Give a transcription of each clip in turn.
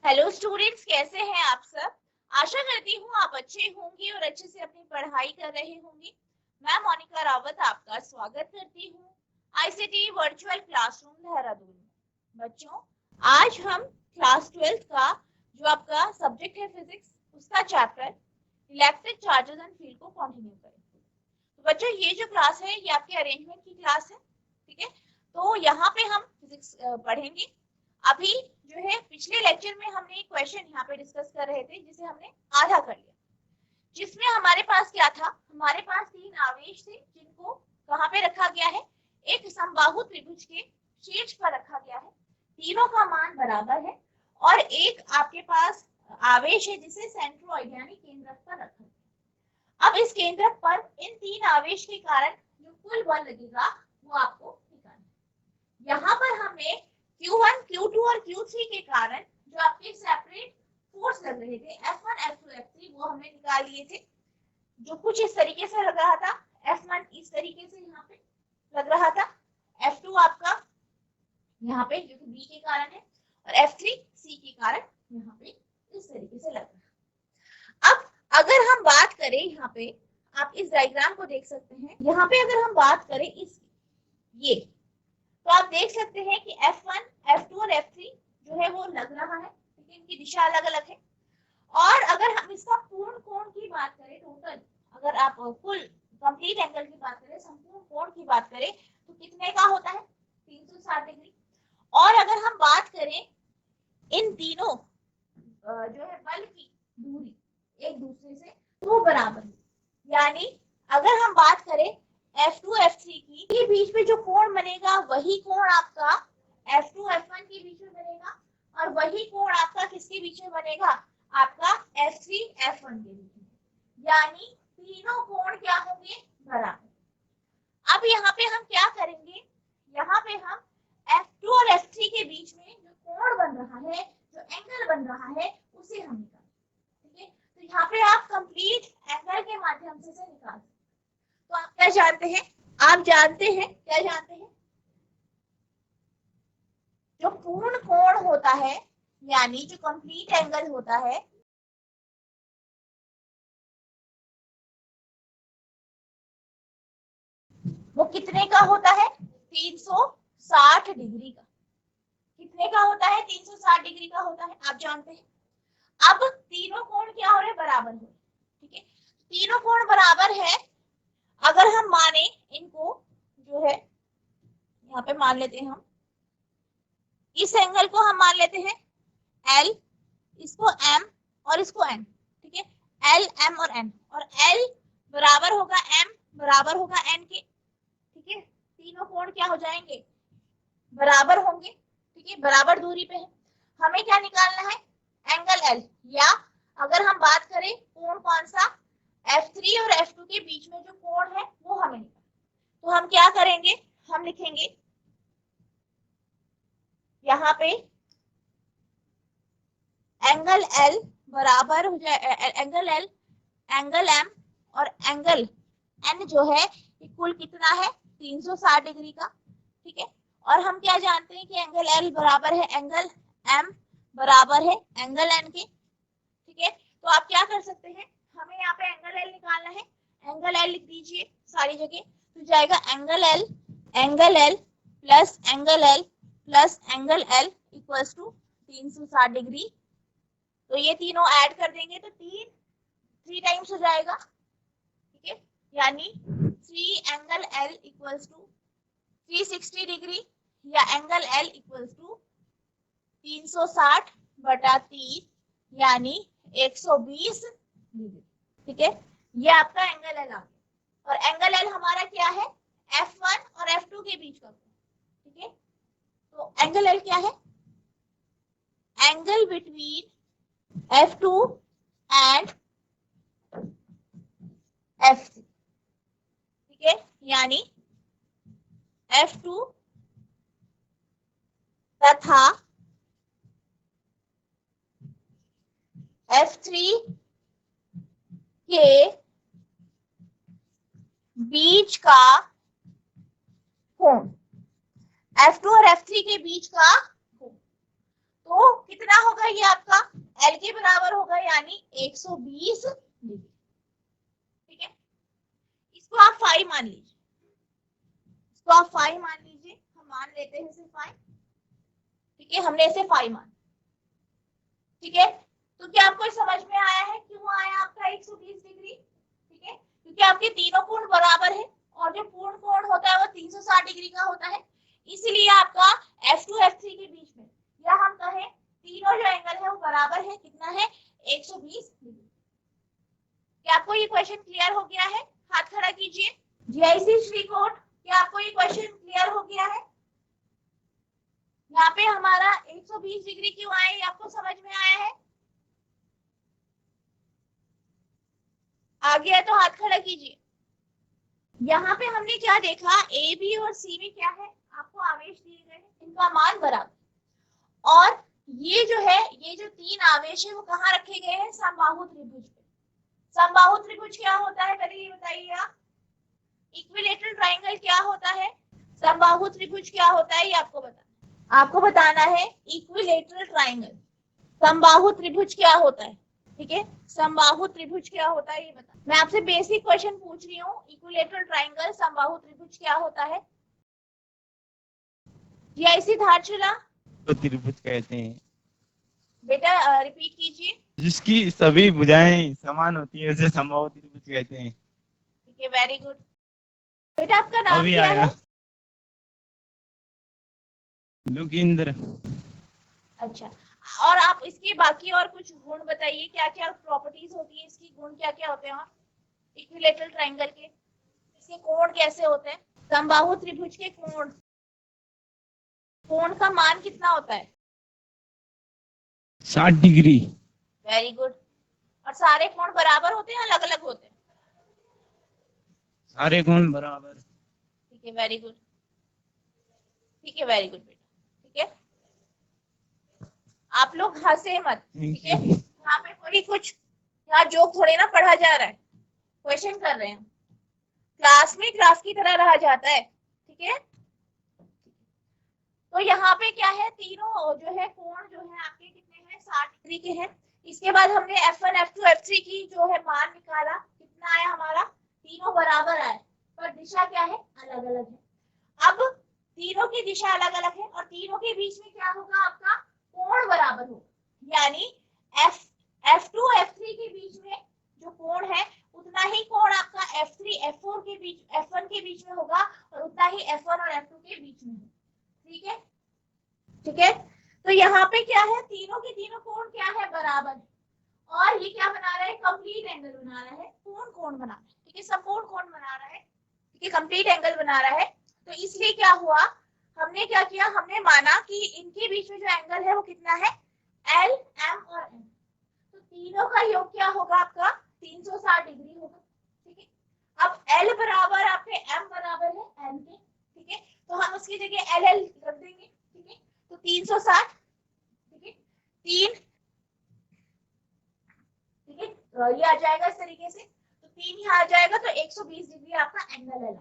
Hello students, कैसे हैं आप सब। आशा करती हूँ आप अच्छे होंगे और अच्छे से अपनी पढ़ाई कर रहे होंगे। मैं मोनिका रावत आपका स्वागत करती हूँ आईसीटी वर्चुअल क्लासरूम देहरादून में। बच्चों, आज हम क्लास 12 का जो आपका सब्जेक्ट है फिजिक्स, उसका chapter electric charges and field को कंटिन्यू करेंगे। तो बच्चों, ये जो क्लास है ये आपके अरेंजमेंट की क्लास है, ठीक है। तो यहाँ पे हम फिजिक्स पढ़ेंगे। अभी जो है पिछले लेक्चर में हमने एक क्वेश्चन यहाँ पे डिस्कस कर रहे थे जिसे हमने आधा कर लिया, जिसमें हमारे पास क्या था, हमारे पास तीन आवेश थे जिनको कहाँ पे रखा गया है, एक समबाहु त्रिभुज के शीर्ष पर रखा गया है। तीनों का मान बराबर है और एक आपके पास आवेश है जिसे सेंट्रोइड यानी केंद्रक पर रखा गया। अब इस केंद्रक पर इन तीन आवेश के कारण जो कुल बल लगेगा वो आपको निकालना है। यहाँ पर हमने Q1, Q2 और Q3 के कारण जो आपके सेपरेट फोर्स लग रहे थे F1, F2, F3 वो हमने निकाल लिए थे, जो कुछ इस तरीके से लग रहा था। F1 इस तरीके से यहाँ पे लग रहा था, F2 आपका यहाँ पे जो कि B के कारण है और F3 C के कारण यहाँ पे इस तरीके से लग रहा है। अब अगर हम बात करें यहाँ पे, आप इस डायग्राम को देख सकते हैं, यहाँ पे अगर हम बात करें इस ये, तो आप देख सकते हैं कि F1, F2 और F3 जो है वो लग रहा है, लेकिन इनकी दिशा अलग अलग है। और अगर हम इसका पूर्ण कोण की बात करें, टोटल अगर आप कुल कंप्लीट एंगल की बात करें, संपूर्ण कोण की बात करें, तो कितने का होता है, 360 डिग्री। और अगर हम बात करें इन तीनों जो है बल की दूरी एक दूसरे से वो बराबर है, यानी अगर हम बात करें F2, F3 की के बीच में जो कोण बनेगा वही कोण आपका F2, F1 के बीच में बनेगा और वही कोण आपका किसके बीच में बनेगा, आपका F3, F1 के बीच में, यानी तीनों कोण क्या होंगे, बराबर। अब यहाँ पे हम क्या करेंगे, यहाँ पे हम F2 और F3 के बीच में जो कोण बन रहा है, जो एंगल बन रहा है, उसे हम निकालेंगे, ठीक है। तो यहाँ पे आप कंप्लीट एंगल के माध्यम से निकाल सकते। तो आप क्या जानते हैं, आप जानते हैं क्या जानते हैं, जो पूर्ण कोण होता है यानी जो कंप्लीट एंगल होता है वो कितने का होता है, 360 डिग्री का। कितने का होता है, 360 डिग्री का होता है, आप जानते हैं। अब तीनों कोण क्या हो रहे, बराबर हो रहे, ठीक है। तीनों कोण बराबर है, अगर हम माने इनको जो है यहाँ पे मान लेते हैं हम, इस एंगल को हम मान लेते हैं L, इसको M और इसको N, ठीक है। L, M और N, और L बराबर होगा M बराबर होगा N के, ठीक है। तीनों कोण क्या हो जाएंगे, बराबर होंगे, ठीक है, बराबर दूरी पे है। हमें क्या निकालना है, एंगल L, या अगर हम बात करें कोण कौन सा, F3 और F2 के बीच में जो कोण है वो हमें निकालना। तो हम क्या करेंगे, हम लिखेंगे यहाँ पे एंगल L बराबर हो जाए, एंगल L, एंगल M और एंगल N जो है कुल कितना है, 360 डिग्री का, ठीक है। और हम क्या जानते हैं कि एंगल L बराबर है एंगल M बराबर है एंगल N के, ठीक है। तो आप क्या कर सकते हैं, हमें यहाँ पे एंगल L निकालना है, एंगल L लिख दीजिए सारी जगह, तो जाएगा angle L plus angle L plus angle L equals to 360 degree. तो ये तीनों ऐड कर देंगे तो 3 टाइम्स हो जाएगा, ठीक है, यानी 3 angle L equals to 360 degree, या एंगल L इक्वल्स टू 360 बटा 3 यानी 120 डिग्री, ठीक है। ये आपका एंगल L आ गया, और एंगल L हमारा क्या है, F1 और F2 के बीच का, ठीक है। तो एंगल L क्या है, angle between F2 and F3, ठीक है, यानी F2 तथा F3 के बीच का कोण, F2 और F3 के बीच का कोण, तो कितना होगा ये आपका L के बराबर होगा, यानी 120 डिग्री। ठीक है, इसको आप फाई मान लीजिए, इसको आप फाई मान लीजिए, हम मान लेते हैं इसे फाई। ठीक है, हमने इसे फाई मान। ठीक है, तो क्या आपको समझ में आया है क्यों आया आपका 120 डिग्री? ठीक है, क्योंकि आपके तीनों कोण बराबर है और जो पूर्ण कोण होता है वो 360 डिग्री का होता है, इसलिए आपका F2 F3 के बीच में, या हम कहें तीनों जो एंगल है वो बराबर है, कितना है 120 डिग्री। क्या आपको ये क्वेश्चन क्लियर हो गया है? हाथ खड़ा कीजिए। जीआईसी श्रीकोट, क्या आपको ये क्वेश्चन क्लियर हो गया है? यहाँ पे हमारा 120 डिग्री क्यों आया, ये आपको समझ में आया है? आ गया तो हाथ खड़ा कीजिए। यहाँ पे हमने क्या देखा, ए बी और सी में क्या है, आपको आवेश दिए गए हैं, इनका मान बराबर, और ये जो है, ये जो तीन आवेश है वो कहाँ रखे गए हैं, समबाहु त्रिभुज पे। समबाहु त्रिभुज क्या होता है, पहले ये बताइए आप। इक्विलेटरल ट्रायंगल क्या होता है, समबाहु त्रिभुज क्या होता है, ये आपको बताना है। इक्विलेटरल ट्रायंगल, समबाहु त्रिभुज क्या होता है? ठीक है, समबाहु त्रिभुज क्या होता है ये बता। मैं आपसे बेसिक क्वेश्चन पूछ रही हूँ, इक्विलेटरल ट्रायंगल समबाहु त्रिभुज क्या होता है? जीआईसी धारचूला, तो त्रिभुज कहते हैं बेटा रिपीट कीजिए। जिसकी सभी भुजाएं समान होती है उसे समबाहु त्रिभुज कहते हैं। ठीक है, वेरी गुड। बेटा आपका नाम अभी क्या आया है? लुकिंद्र। अच्छा, और आप इसके बाकी और कुछ गुण बताइए, क्या क्या प्रॉपर्टीज होती है इसकी, गुण क्या क्या होते हैं और इक्विलेटरल ट्रायंगल के, इसके कोण कैसे होते हैं? समबाहु त्रिभुज के कोण का मान कितना होता है? 60 डिग्री। Very good. और सारे कोण बराबर होते हैं, अलग अलग होते हैं? सारे कोण बराबर। ठीक है, वेरी गुड। ठीक है, वेरी गुड बेटा। ठीक है, आप लोग हंसे मत। ठीक है, यहाँ पे कोई कुछ यहाँ जोक थोड़े ना पढ़ा जा रहा है, क्वेश्चन कर रहे हैं, क्लास में ग्राफ की तरह रहा जाता है। ठीक है, तो यहाँ पे क्या है, तीनों जो है कोण जो है आपके कितने हैं, 60 डिग्री के हैं। इसके बाद हमने F1 F2 F3 की जो है मान निकाला, कितना आया हमारा, तीनों बराबर आए, पर दिशा क्या है, अलग अलग है। अब तीनों की दिशा अलग अलग है और तीनों के बीच में क्या होगा, आपका कोण बराबर होगा, यानी F2 F3 के बीच में जो कोण है उतना ही कोण आपका F3 F4 के बीच, F1 के बीच में होगा और उतना ही F1 और F2 के बीच में होगा। ठीक है, ठीक है, तो यहाँ पे क्या है, तीनों के तीनों कोण क्या है, बराबर, और ये क्या बना रहा है, कंप्लीट एंगल बना रहा है, पूर्ण कोण बना रहा है। ठीक है, संपूर्ण कोण बना रहा है, ठीक है, कंप्लीट एंगल बना रहा है। तो इसलिए क्या हुआ, हमने क्या किया, हमने माना कि इनके बीच में जो एंगल है वो कितना है, L, M और N। तो तीनों का योग क्या होगा आपका, 360 डिग्री होगा। ठीक है, अब L बराबर आपके M बराबर है N के। ठीक है, तो हम उसकी जगह L रख देंगे। ठीक है, तो 360, ठीक है, 3, ठीक है, तो ये आ जाएगा इस तरीके से, तो 3 यहाँ आ जाएगा, तो 120 डिग्री आपका एंगल L।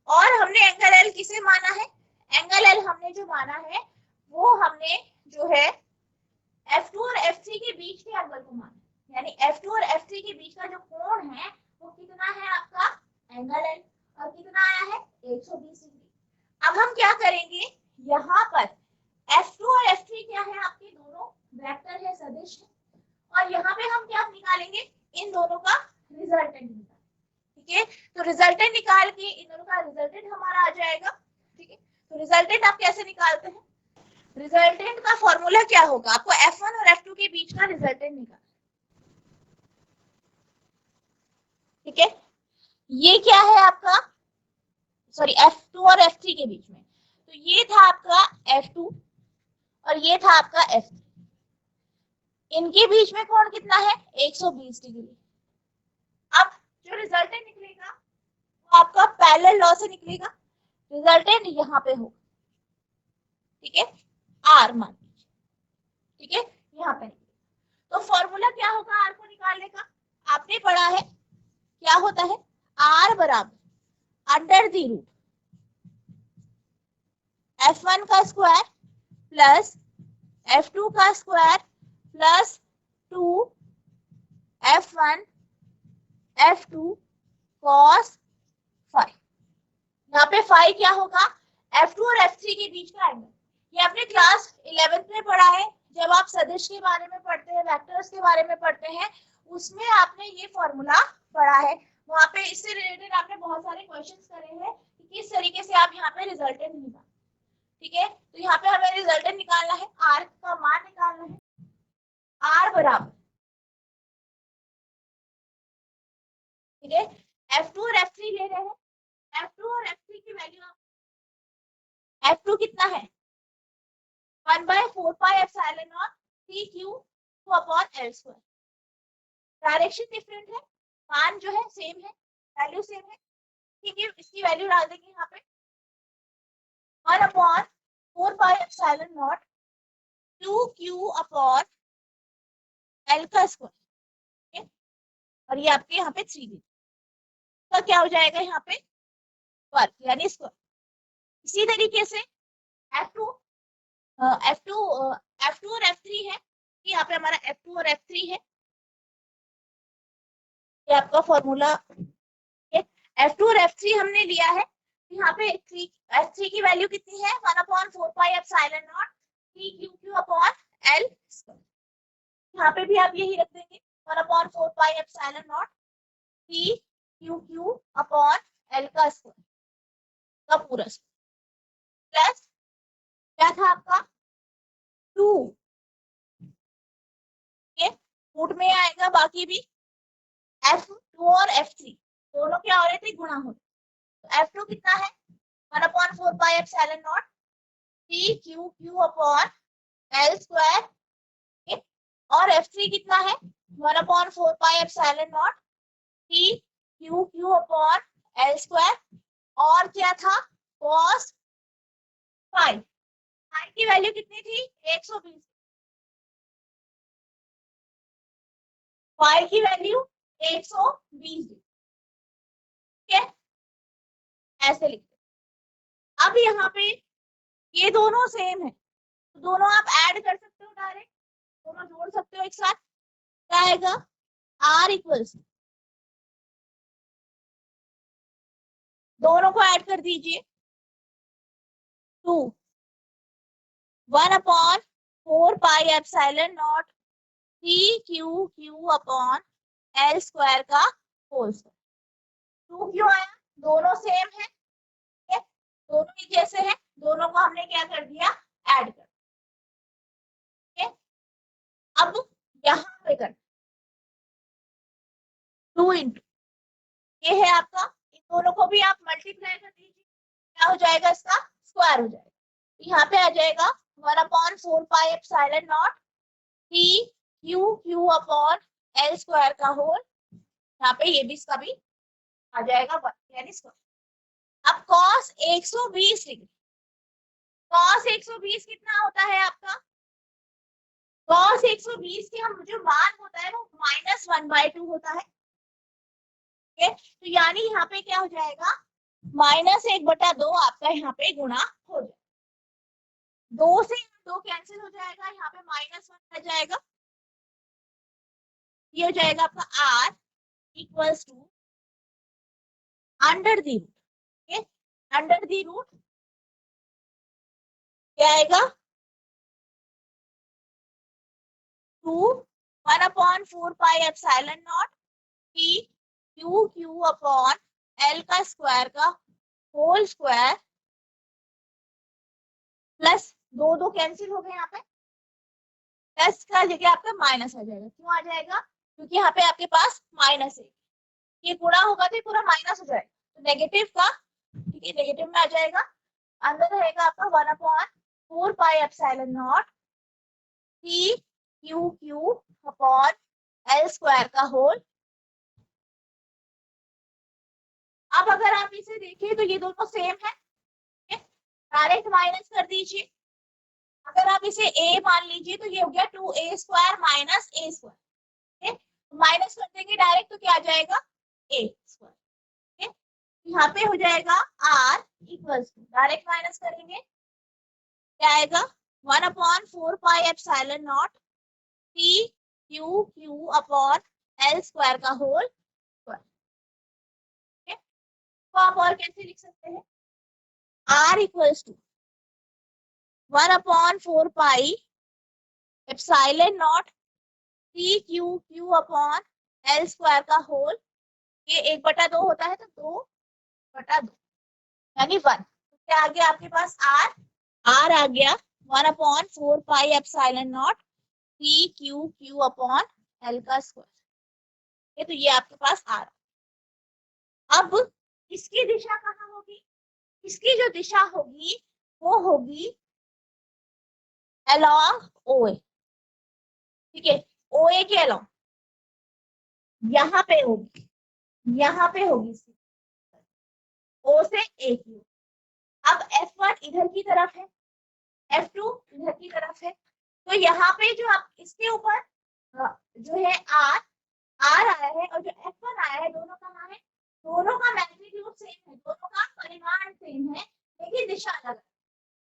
और हमने एंगल L किसे माना है, एंगल L हमने जो माना है वो हमने जो है F2 और F3 के बीच के एंगल को माना, यानी F2 और F3 के बीच का जो कोण है वो कितना है आपका, एंगल L, और कितना आया है, 120 डिग्री। अब हम क्या करेंगे, यहाँ पर F2 और F3 क्या है, आपके दोनों वेक्टर है, सदिश है, और यहाँ पे हम क्या निकालेंगे, इन दोनों का रिजल्टेंट निकालेंगे। ठीक है, तो रिजल्टेंट निकाल के इन दोनों का रिजल्टेंट हमारा आ जाएगा। ठीक है, तो रिजल्टेंट आप कैसे निकालते हैं, रिजल्टेंट का फॉर्मूला क्या होगा, आपको F1 और F2 के बीच का रिजल्टेंट निकालना। ठीक है, ये क्या है आपका, सॉरी F2 और F3 के बीच में, तो ये था आपका F2 और ये था आपका F3, इनके बीच में कोण कितना है, 120 डिग्री। अब जो रिजल्टेंट निकलेगा वो आपका पैरेलल लॉ से निकलेगा, रिजल्टेंट यहाँ पे होगा। ठीक है, R मान लीजिए। ठीक है, यहाँ पे तो फॉर्मूला क्या होगा R को निकालने का, आपने पढ़ा है क्या होता है, R बराबर अंडर द रूट F1 का स्क्वायर प्लस F2 का square plus 2 F1 F2 cos five. यहाँ पे फाइव क्या होगा, F2 और F3 के बीच का एंगल। ये आपने क्लास 11th में पढ़ा है, जब आप सदिश के बारे में पढ़ते हैं, वेक्टर्स के बारे में पढ़ते हैं, उसमें आपने ये फॉर्मूला पढ़ा है। वहां पे इससे रिलेटेड आपने बहुत सारे क्वेश्चंस करे हैं कि किस तरीके से आप यहाँ पे रिजल्टेंट निकाल। ठीक है, तो यहाँ पे हमें रिजल्टेंट निकालना है, आर का मान निकालना है। आर बराबर, ठीक है, F2 और F3 ले रहे हैं। F2 और F3 की वैल्यू, F2 कितना है 1/4πε0 T/Q upon L square. Direction different है, मान जो है सेम है, वैल्यू सेम है। ठीक है, इसकी वैल्यू डाल देंगे यहाँ पे 1/4πε0 2Q अपॉन L का स्क्वायर। ठीक है, और ये आपके यहाँ पे 3 तो क्या हो जाएगा यहाँ पे वर्ग यानी स्क्वायर। इसी तरीके से F2 F2 F2 और F3 है, यहाँ पे हमारा F2 और F3 है, ये आपका फॉर्मूला। F2 और F3 हमने लिया है, यहाँ पे F3 की वैल्यू कितनी है 1/4πε0 T/Q अपॉन L स्क्वायर। यहाँ पे भी आप यही रख देंगे 1/4πε0 T/Q अपॉन L का स्क्वायर का पूरा प्लस क्या था आपका 2, रूट में आएगा, बाकी भी F2 और F3 दोनों क्या हो रहे थे, गुणा हो रहे। तो F2 कितना है 1/4πε0 T/Q अपॉन L स्क्वायर, और F3 कितना है 1/4πε0 T/Q अपॉन L स्क्वायर, और क्या था cos फाइव। फाइव की वैल्यू कितनी थी 120, फाइव की वैल्यू 120। ठीक है, ऐसे लिखते। अब यहाँ पे ये दोनों सेम है, तो दोनों आप ऐड कर सकते हो, डायरेक्ट दोनों जोड़ सकते हो एक साथ। क्या आएगा R इक्वल्स, दोनों को ऐड कर दीजिए 2 1/4πε0 T/Q अपॉन L स्क्वायर का होल स्क्वायर। 2 क्यों आया, दोनों सेम है, दोनों ही जैसे हैं, दोनों को हमने क्या कर दिया ऐड कर। ठीक है, अब यहाँ पे कर 2 इंटू ये है आपका, इन दोनों को भी आप मल्टीप्लाई कर दीजिए, क्या हो जाएगा इसका स्क्वायर हो जाएगा। यहाँ पे आ जाएगा 1/4πε0 T/Q अपॉन L स्क्वायर का होल, यहाँ पे ये भी इसका भी आ जाएगा 1 यानी स्क्वायर। अब cos 120 डिग्री, cos 120 कितना होता है आपका, cos 120 के हम जो मान होता है वो -1/2 होता है। ठीक है, तो यानी यहाँ पे क्या हो जाएगा -1/2 आपका यहाँ पे गुणा हो जाएगा, 2 से 2 कैंसिल हो जाएगा, यहाँ पे -1 रह जाएगा, ये हो जाएगा आपका R equals to under the root. ठीक है, अंडर दी रूट क्या आएगा 2 1/4πε0 T/Q अपॉन L का स्क्वायर का होल स्क्वायर प्लस 2 कैंसिल हो गए, यहाँ पे प्लस का जगह आपका माइनस आ जाएगा। क्यों आ जाएगा, क्योंकि यहाँ पे आपके पास माइनस है, ये गुणा होगा तो पूरा माइनस हो जाएगा, तो नेगेटिव का, ठीक है, नेगेटिव में आ जाएगा। अंदर रहेगा आपका 1/4πε0 T/Q अपॉन L स्क्वायर का होल। अब अगर आप इसे देखें तो ये दोनों सेम है, डायरेक्ट माइनस कर दीजिए। अगर आप इसे a मान लीजिए तो ये हो गया 2a square minus a square, minus कर देंगे डायरेक्ट तो क्या आ जाएगा a स्क्वायर। ठीक है, यहाँ पे हो जाएगा r equals to, direct minus करेंगे क्या आएगा 1/4 pi epsilon not P Q Q upon L square का होल स्क्वायर। तो आप और कैसे लिख सकते हैं, R equals to 1/4 pi epsilon not P Q Q upon L square का होल, ये 1/2 होता है तो 2/2 यानी 1। तो क्या आ गया आपके पास, R आ गया 1/4 pi epsilon not P Q Q upon L का स्क्वायर। तो ये आपके पास R। अब इसकी दिशा कहाँ होगी, इसकी जो दिशा होगी वो होगी अलोंग OA, ठीक है, OA के अलोंग, यहाँ पे होगी, यहाँ पे होगी, O से A की। अब F1 इधर की तरफ है, F2 इधर की तरफ है, तो यहाँ पे जो आप इसके ऊपर जो है R आया है और जो F1 आया है, दोनों का नाम है, दोनों का मैग्नीट्यूड सेम है, दोनों का परिमाण सेम है, लेकिन दिशा अलग है।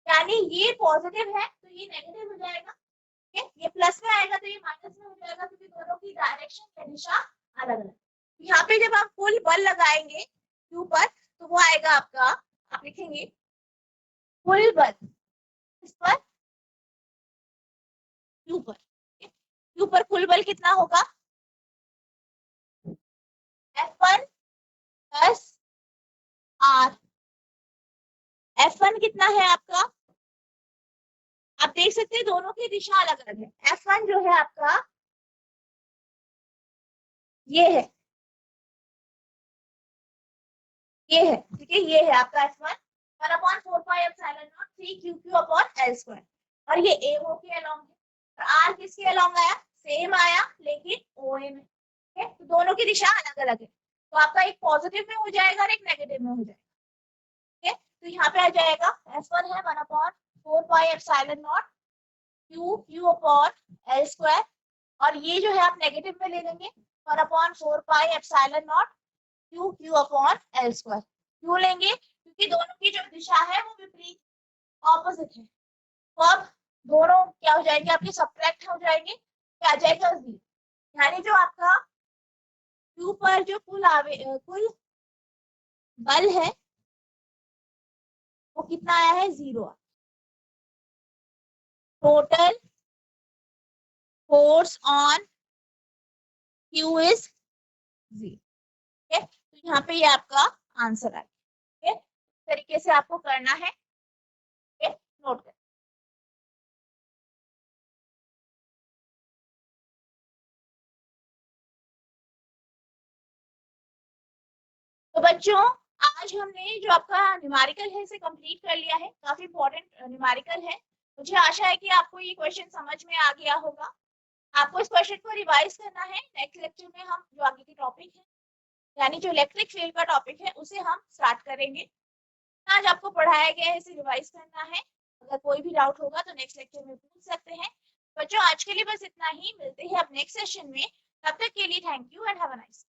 यानी ये पॉजिटिव है तो ये नेगेटिव हो जाएगा, ये प्लस में आएगा तो ये माइनस में हो जाएगा, क्योंकि दोनों की डायरेक्शन या दिशा अलग अलग। यहाँ पे जब आप कुल बल लगाएंगे Q पर तो वो आएगा आपका, आप लिखेंगे कुल बल इस पर Q पर, Q पर कुल बल कितना होगा, F1 प्लस R। F1 कितना है आपका, आप देख सकते हैं दोनों की दिशा अलग अलग है। F1 जो है आपका ये है, ये है, ठीक है, ये है आपका F1 1/4 pi epsilon not 3 Q Q upon L square, और ये AO के अलोंग है, और R किसके अलोंग आया, सेम आया लेकिन OA में, ठीक है, तो दोनों की दिशा अलग अलग है, तो आपका एक पॉजिटिव में हो जाएगा और एक नेगेटिव में हो जाएगा, ठीक है। तो यहाँ पे आ जाएगा F1 है 1/4 pi epsilon not Q Q upon L square, और ये जो है आप नेगेटिव में ले लेंगे 1/4 pi epsilon not Q Q upon L square. क्यों लेंगे, क्योंकि दोनों की जो दिशा है वो विपरीत ऑपोजिट है, तो अब दोनों क्या हो जाएंगे, आपके सब्ट्रैक्ट हो जाएंगे, क्या आ जाएगा 0, यानी जो आपका Q पर जो कुल बल है वो कितना आया है, 0। Total force on Q is 0, ठीक है, तो यहाँ पे ये आपका आंसर आएगा, ठीक है, इस तरीके से आपको करना है, ठीक है, नोट कर। तो बच्चों आज हमने जो आपका न्यूमेरिकल है इसे कंप्लीट कर लिया है, काफी इंपॉर्टेंट न्यूमेरिकल है। मुझे आशा है कि आपको ये क्वेश्चन समझ में आ गया होगा। आपको इस क्वेश्चन को रिवाइज करना है, नेक्स्ट लेक्चर में हम जो आगे की टॉपिक है यानी जो इलेक्ट्रिक फील्ड का टॉपिक है उसे हम स्टार्ट करेंगे। आज आपको पढ़ाया गया है इसे रिवाइज करना है, अगर कोई भी डाउट होगा तो नेक्स्ट लेक्चर में पूछ सकते हैं। बच्चों आज के लिए बस इतना ही, मिलते हैं अब नेक्स्ट सेशन में, तब तक के लिए thank you and have a nice day.